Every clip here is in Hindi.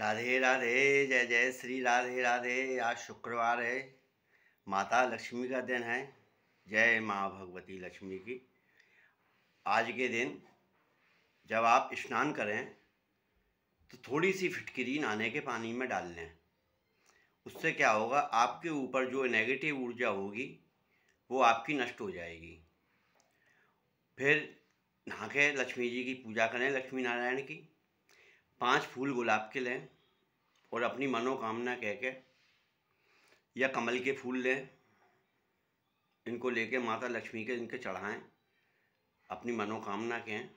राधे राधे, जय जय श्री राधे राधे। आज शुक्रवार है, माता लक्ष्मी का दिन है। जय माँ भगवती लक्ष्मी की। आज के दिन जब आप स्नान करें तो थोड़ी सी फिटकिरी नहाने के पानी में डाल लें। उससे क्या होगा, आपके ऊपर जो नेगेटिव ऊर्जा होगी वो आपकी नष्ट हो जाएगी। फिर नहा के लक्ष्मी जी की पूजा करें, लक्ष्मी नारायण की। 5 फूल गुलाब के लें और अपनी मनोकामना कह के, या कमल के फूल लें, इनको लेके माता लक्ष्मी के इनके चढ़ाएं, अपनी मनोकामना कहें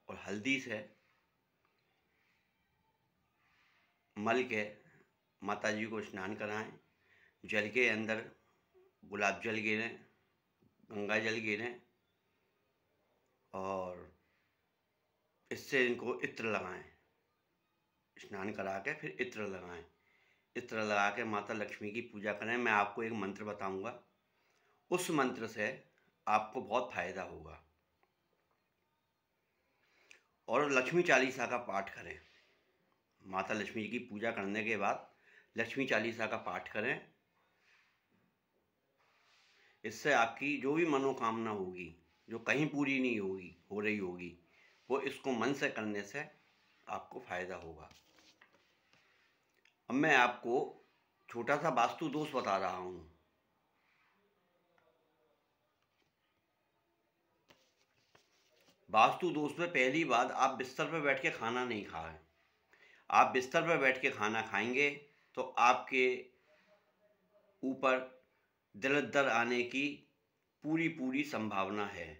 और हल्दी से मल के माता जी को स्नान कराएं। जल के अंदर गुलाब जल गिरें, गंगा जल गिरें और इससे इनको इत्र लगाएं। स्नान करा के फिर इत्र लगाएं। इत्र लगा के माता लक्ष्मी की पूजा करें। मैं आपको एक मंत्र बताऊंगा, उस मंत्र से आपको बहुत फायदा होगा। और लक्ष्मी चालीसा का पाठ करें। माता लक्ष्मी जी की पूजा करने के बाद लक्ष्मी चालीसा का पाठ करें। इससे आपकी जो भी मनोकामना होगी, जो कहीं पूरी नहीं हो रही होगी, वो इसको मन से करने से आपको फायदा होगा। अब मैं आपको छोटा सा वास्तु दोष बता रहा हूँ। वास्तु दोष में पहली बात, आप बिस्तर पर बैठ के खाना नहीं खाएं। आप बिस्तर पर बैठ के खाना खाएंगे तो आपके ऊपर दर्द आने की पूरी संभावना है।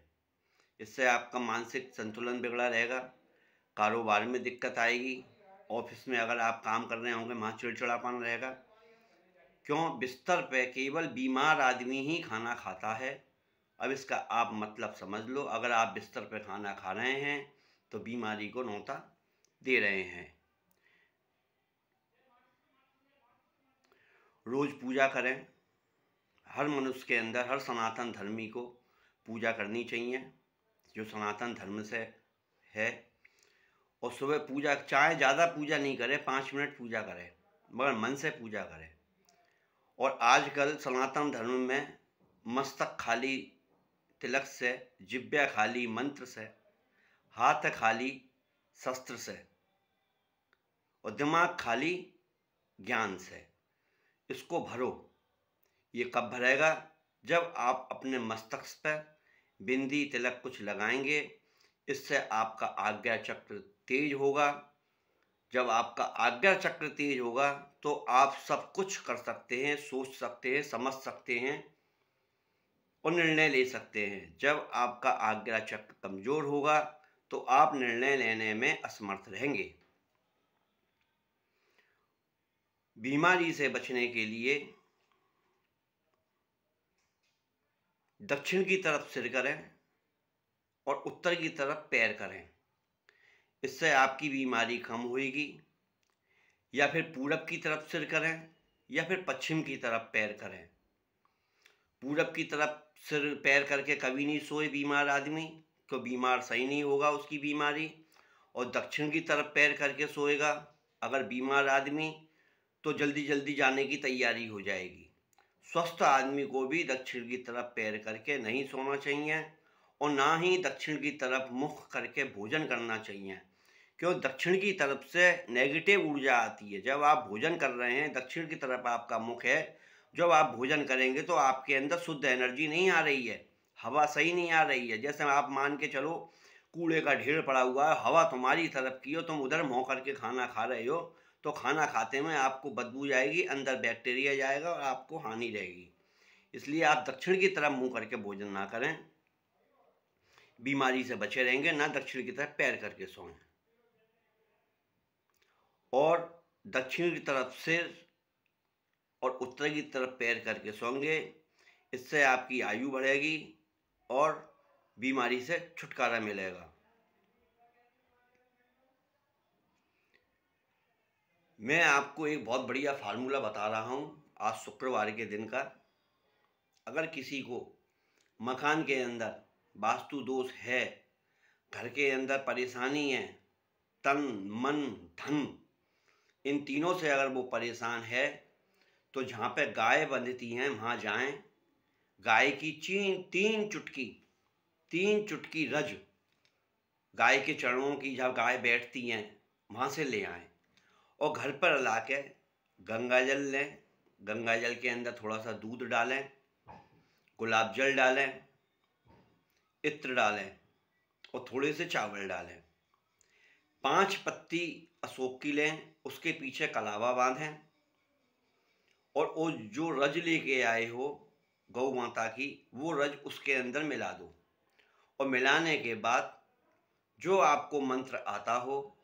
इससे आपका मानसिक संतुलन बिगड़ा रहेगा, कारोबार में दिक्कत आएगी, ऑफिस में अगर आप काम कर रहे होंगे वहाँ चिड़चिड़ापन रहेगा। क्यों? बिस्तर पे केवल बीमार आदमी ही खाना खाता है। अब इसका आप मतलब समझ लो। अगर आप बिस्तर पे खाना खा रहे हैं तो बीमारी को न्योता दे रहे हैं। रोज पूजा करें। हर मनुष्य के अंदर, हर सनातन धर्मी को पूजा करनी चाहिए, जो सनातन धर्म से है। और सुबह पूजा, चाहे ज़्यादा पूजा नहीं करें, 5 मिनट पूजा करें, मगर मन से पूजा करें। और आजकल सनातन धर्म में मस्तक खाली तिलक से, जिब्या खाली मंत्र से, हाथ खाली शस्त्र से और दिमाग खाली ज्ञान से। इसको भरो। ये कब भरेगा? जब आप अपने मस्तक पर बिंदी तिलक कुछ लगाएंगे। इससे आपका आज्ञा चक्र तेज होगा। जब आपका आज्ञा चक्र तेज होगा तो आप सब कुछ कर सकते हैं, सोच सकते हैं, समझ सकते हैं और निर्णय ले सकते हैं। जब आपका आज्ञा चक्र कमजोर होगा तो आप निर्णय लेने में असमर्थ रहेंगे। बीमारी से बचने के लिए दक्षिण की तरफ सिर करें और उत्तर की तरफ पैर करें। इससे आपकी बीमारी कम होगी। या फिर पूरब की तरफ सिर करें या फिर पश्चिम की तरफ पैर करें। पूरब की तरफ सिर पैर करके कभी नहीं सोए बीमार आदमी, तो बीमार सही नहीं होगा उसकी बीमारी। और दक्षिण की तरफ पैर करके सोएगा अगर बीमार आदमी, तो जल्दी जाने की तैयारी हो जाएगी। स्वस्थ आदमी को भी दक्षिण की तरफ पैर करके नहीं सोना चाहिए और ना ही दक्षिण की तरफ मुख करके भोजन करना चाहिए। क्यों? दक्षिण की तरफ से नेगेटिव ऊर्जा आती है। जब आप भोजन कर रहे हैं, दक्षिण की तरफ आपका मुख है, जब आप भोजन करेंगे तो आपके अंदर शुद्ध एनर्जी नहीं आ रही है, हवा सही नहीं आ रही है। जैसे आप मान के चलो, कूड़े का ढेर पड़ा हुआ है, हवा तुम्हारी तरफ की हो, तुम उधर मुँह करके खाना खा रहे हो, तो खाना खाते में आपको बदबू जाएगी, अंदर बैक्टीरिया जाएगा और आपको हानि रहेगी। इसलिए आप दक्षिण की तरफ मुँह करके भोजन ना करें, बीमारी से बचे रहेंगे। ना दक्षिण की तरफ पैर करके सोएं और दक्षिण की तरफ सिर और उत्तर की तरफ पैर करके सोएंगे। इससे आपकी आयु बढ़ेगी और बीमारी से छुटकारा मिलेगा। मैं आपको एक बहुत बढ़िया फार्मूला बता रहा हूँ आज शुक्रवार के दिन का। अगर किसी को मकान के अंदर वास्तु दोष है, घर के अंदर परेशानी है, तन मन धन इन तीनों से अगर वो परेशान है तो जहाँ पे गाय बंधती हैं वहाँ जाएं, गाय की तीन चुटकी रज गाय के चरणों की जब गाय बैठती हैं वहाँ से ले आएं और घर पर ला के गंगा जल लें। गंगा जल के अंदर थोड़ा सा दूध डालें, गुलाब जल डालें, इत्र डालें और थोड़े से चावल डालें। 5 पत्ती अशोक की लें, उसके पीछे कलावा बांधें और वो जो रज लेके आए हो गौ माता की, वो रज उसके अंदर मिला दो और मिलाने के बाद जो आपको मंत्र आता हो,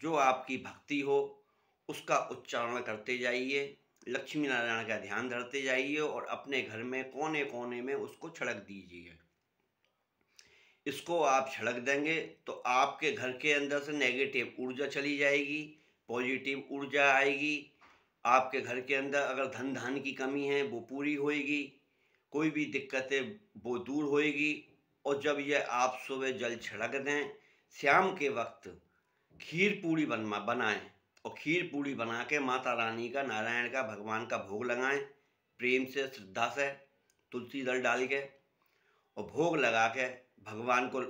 जो आपकी भक्ति हो, उसका उच्चारण करते जाइए, लक्ष्मी नारायण का ध्यान धरते जाइए और अपने घर में कोने कोने में उसको छिड़क दीजिए। इसको आप छिड़क देंगे तो आपके घर के अंदर से नेगेटिव ऊर्जा चली जाएगी, पॉजिटिव ऊर्जा आएगी। आपके घर के अंदर अगर धन धान की कमी है वो पूरी होएगी, कोई भी दिक्कतें वो दूर होएगी। और जब ये आप सुबह जल छिड़क दें, शाम के वक्त खीर पूड़ी बनाएं और खीर पूड़ी बना के माता रानी का, नारायण का, भगवान का भोग लगाएं प्रेम से, श्रद्धा से, तुलसी दल डाल के और भोग लगा के भगवान को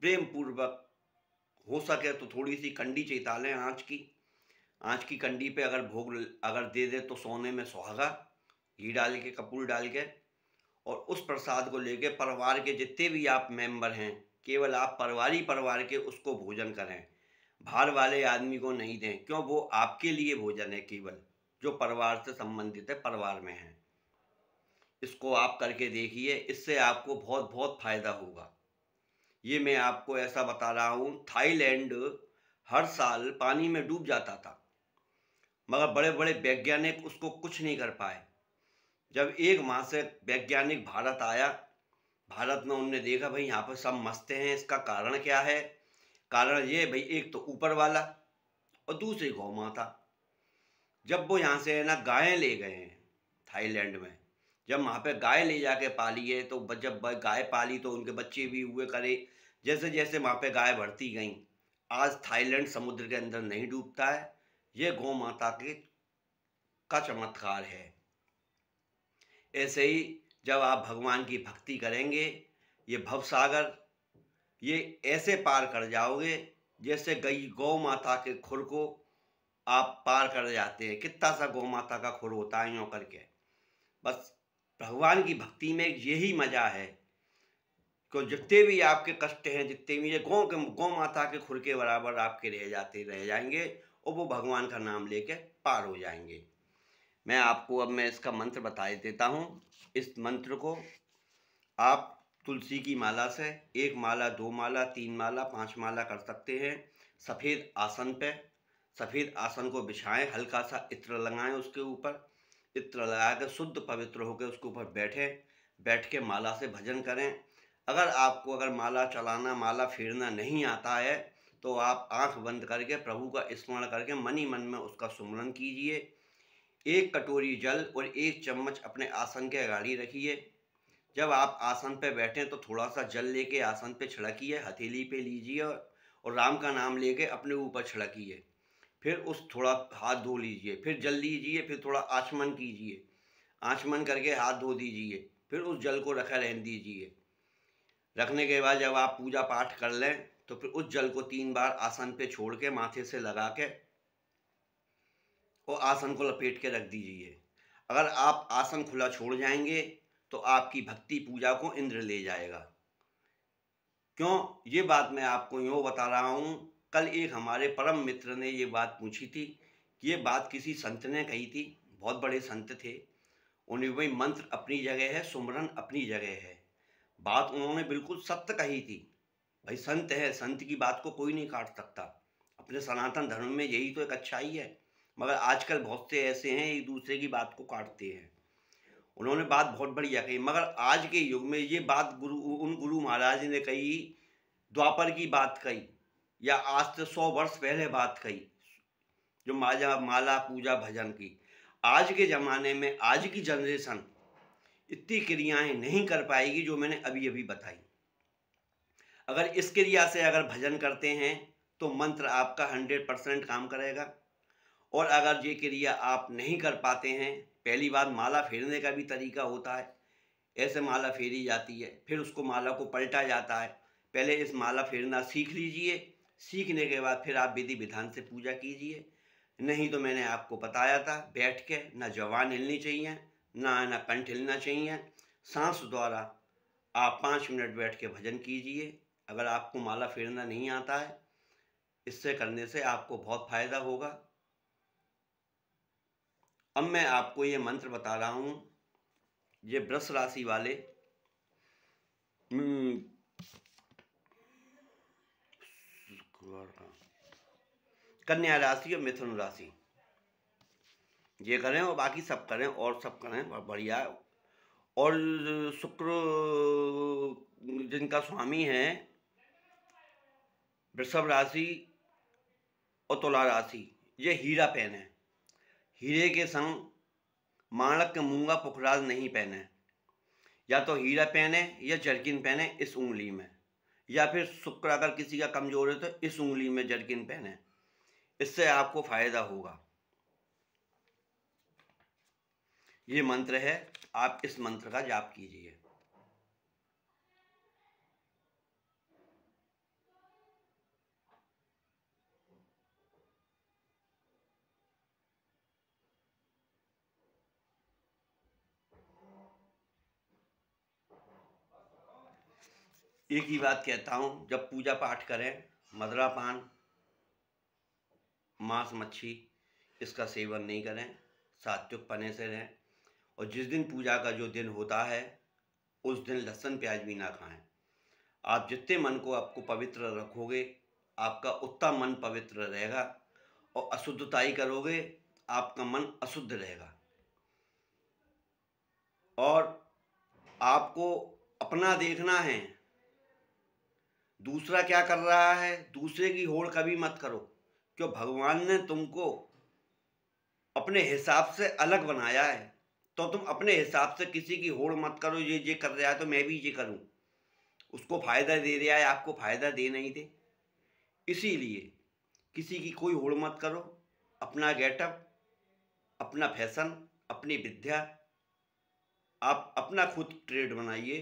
प्रेम पूर्वक, हो सके तो थोड़ी सी कंडी चेता लें आँच की कंडी पे अगर भोग अगर दे दे तो सोने में सुहागा, घी डाल के, कपूर डाल के, और उस प्रसाद को लेके परिवार के जितने भी आप मेंबर हैं, केवल आप परिवार के उसको भोजन करें, बाहर वाले आदमी को नहीं दें। क्यों? वो आपके लिए भोजन है, केवल जो परिवार से संबंधित है, परिवार में है। इसको आप करके देखिए, इससे आपको बहुत बहुत फायदा होगा। ये मैं आपको ऐसा बता रहा हूँ, थाईलैंड हर साल पानी में डूब जाता था, मगर बड़े बड़े वैज्ञानिक उसको कुछ नहीं कर पाए। जब 1 माह से वैज्ञानिक भारत आया, भारत में उन्होंने देखा भाई यहाँ पर सब मस्ते हैं, इसका कारण क्या है? कारण ये भाई, एक तो ऊपर वाला और दूसरी गौ माता। जब वो यहाँ से है ना गायें ले गए हैं थाईलैंड में, जब वहाँ पे गाय ले जाके पाली है, तो जब गाय पाली तो उनके बच्चे भी हुए करे। जैसे जैसे वहाँ पे गाय बढ़ती गई, आज थाईलैंड समुद्र के अंदर नहीं डूबता है। ये गौ माता के का चमत्कार है। ऐसे ही जब आप भगवान की भक्ति करेंगे, ये भवसागर ये ऐसे पार कर जाओगे जैसे गौ माता के खुर को आप पार कर जाते हैं। कितना सा गौ माता का खुर होता है यूँ करके। बस भगवान की भक्ति में यही मजा है कि जितने भी आपके कष्ट हैं, जितने भी ये गौ माता के खुर के बराबर आपके रह जाएंगे और वो भगवान का नाम लेके पार हो जाएंगे। मैं इसका मंत्र बता देता हूँ। इस मंत्र को आप तुलसी की माला से 1 माला, 2 माला, 3 माला, 5 माला कर सकते हैं। सफ़ेद आसन को बिछाएं, हल्का सा इत्र लगाएं उसके ऊपर, इत्र लगा कर शुद्ध पवित्र होकर उसके ऊपर बैठ के माला से भजन करें। अगर माला चलाना, माला फेरना नहीं आता है तो आप आंख बंद करके प्रभु का स्मरण करके मन ही मन में उसका सुमरन कीजिए। 1 कटोरी जल और 1 चम्मच अपने आसन के अगाड़ी रखिए। जब आप आसन पे बैठें तो थोड़ा सा जल लेके आसन पे छिड़किए, हथेली पे लीजिए और राम का नाम लेके अपने ऊपर छिड़किए। फिर उस थोड़ा हाथ धो लीजिए, फिर जल लीजिए, फिर थोड़ा आचमन कीजिए, आचमन करके हाथ धो दीजिए, फिर उस जल को रखा रहने दीजिए। रखने के बाद जब आप पूजा पाठ कर लें तो फिर उस जल को 3 बार आसन पे छोड़ के माथे से लगा के और आसन को लपेट के रख दीजिए। अगर आप आसन खुला छोड़ जाएंगे तो आपकी भक्ति पूजा को इंद्र ले जाएगा। क्यों? ये बात मैं आपको यूँ बता रहा हूँ। कल एक हमारे परम मित्र ने ये बात पूछी थी कि ये बात किसी संत ने कही थी, बहुत बड़े संत थे। उन्हें वही मंत्र अपनी जगह है, सुमरन अपनी जगह है। बात उन्होंने बिल्कुल सत्य कही थी। भाई संत है, संत की बात को कोई नहीं काट सकता। अपने सनातन धर्म में यही तो एक अच्छाई है। मगर आजकल बहुत से ऐसे हैं एक दूसरे की बात को काटते हैं। उन्होंने बात बहुत बढ़िया कही, मगर आज के युग में ये बात उन गुरु महाराज ने कही, द्वापर की बात कही या आज से 100 वर्ष पहले बात कही, जो माला पूजा भजन की। आज के ज़माने में आज की जनरेशन इतनी क्रियाएं नहीं कर पाएगी जो मैंने अभी अभी बताई। अगर इस क्रिया से अगर भजन करते हैं तो मंत्र आपका 100% काम करेगा और अगर ये क्रिया आप नहीं कर पाते हैं, पहली बात माला फेरने का भी तरीका होता है। ऐसे माला फेरी जाती है, फिर उसको माला को पलटा जाता है। पहले इस माला फेरना सीख लीजिए, सीखने के बाद फिर आप विधि विधान से पूजा कीजिए। नहीं तो मैंने आपको बताया था, बैठ के ना जबान हिलनी चाहिए, ना कंठ हिलना चाहिए। सांस द्वारा आप 5 मिनट बैठ के भजन कीजिए। अगर आपको माला फेरना नहीं आता है, इससे करने से आपको बहुत फायदा होगा। अब मैं आपको ये मंत्र बता रहा हूँ। ये वृष राशि वाले कन्या राशि और मिथुन राशि ये करें और बाकी सब करें और सब करें, बढ़िया। और शुक्र जिनका स्वामी है वृषभ राशि और तुला राशि, ये हीरा पहने, हीरे के संग माणक मूंगा पुखराज नहीं पहने। या तो हीरा पहने या जर्किन पहने इस उंगली में, या फिर शुक्र अगर किसी का कमजोर है तो इस उंगली में जर्किन पहने। इससे आपको फायदा होगा। ये मंत्र है, आप इस मंत्र का जाप कीजिए। एक ही बात कहता हूँ, जब पूजा पाठ करें मदिरा पान मांस मच्छी इसका सेवन नहीं करें, सात्विक पने से रहें। और जिस दिन पूजा का जो दिन होता है उस दिन लहसुन प्याज भी ना खाएं। आप जितने मन को आपको पवित्र रखोगे, आपका उतना मन पवित्र रहेगा। और अशुद्धताई करोगे, आपका मन अशुद्ध रहेगा। और आपको अपना देखना है, दूसरा क्या कर रहा है दूसरे की होड़ कभी मत करो। क्यों? भगवान ने तुमको अपने हिसाब से अलग बनाया है, तो तुम अपने हिसाब से किसी की होड़ मत करो। ये कर रहा है तो मैं भी ये करूं। उसको फायदा दे रहा है, आपको फायदा दे नहीं दे। इसीलिए किसी की कोई होड़ मत करो। अपना गेटअप, अपना फैशन, अपनी विद्या, आप अपना खुद ट्रेड बनाइए,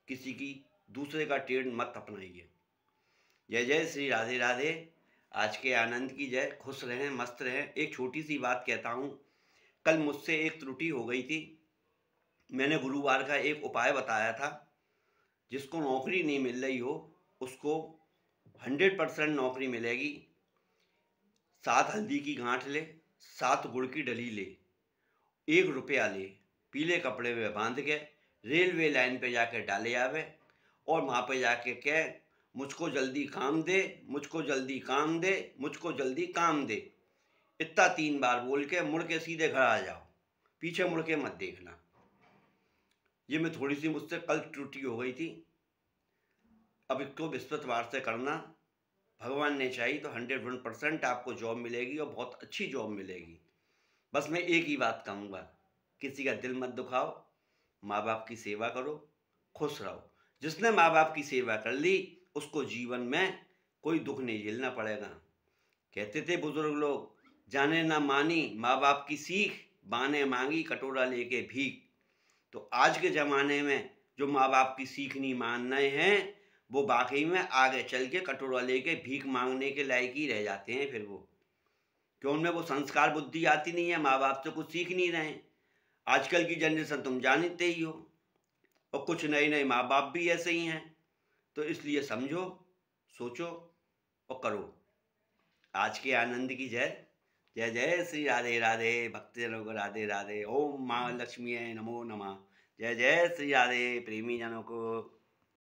किसी की दूसरे का ट्रेड मत अपनाइए। जय जय श्री राधे राधे। आज के आनंद की जय। खुश रहें, मस्त रहें। एक छोटी सी बात कहता हूँ, कल मुझसे एक त्रुटि हो गई थी। मैंने गुरुवार का एक उपाय बताया था, जिसको नौकरी नहीं मिल रही हो उसको 100% नौकरी मिलेगी। 7 हल्दी की गांठ ले, 7 गुड़ की डली ले, 1 रुपया ले, पीले कपड़े में बांध के रेलवे लाइन पे जाके डाले आवे। और वहाँ पे जाके कह, मुझको जल्दी काम दे, मुझको जल्दी काम दे, मुझको जल्दी काम दे। इतना 3 बार बोल के मुड़ के सीधे घर आ जाओ, पीछे मुड़ के मत देखना। ये मैं थोड़ी सी मुझसे कल त्रुटि हो गई थी। अब इसको बृहस्पतिवार से करना। भगवान ने चाहिए तो 101% आपको जॉब मिलेगी और बहुत अच्छी जॉब मिलेगी। बस मैं एक ही बात कहूँगा, किसी का दिल मत दुखाओ, माँ बाप की सेवा करो, खुश रहो। जिसने माँ बाप की सेवा कर ली उसको जीवन में कोई दुख नहीं झेलना पड़ेगा। कहते थे बुजुर्ग लोग, जाने ना मानी माँ बाप की सीख, बाने मांगी कटोरा लेके भीख। तो आज के ज़माने में जो माँ बाप की सीख नहीं मान रहे हैं, वो वाकई में आगे चल के कटोरा लेके भीख मांगने के लायक ही रह जाते हैं। फिर वो क्यों, उनमें वो संस्कार बुद्धि आती नहीं है, माँ बाप से कुछ सीख नहीं रहे हैं। आजकल की जनरेशन तुम जानते ही हो, और कुछ नए नए माँ बाप भी ऐसे ही हैं। तो इसलिए समझो, सोचो और करो। आज के आनंद की जय। जय जय श्री राधे राधे। भक्तजनों को राधे राधे। ओम माँ लक्ष्मी नमो नमः। जय जय श्री राधे। प्रेमी जनों को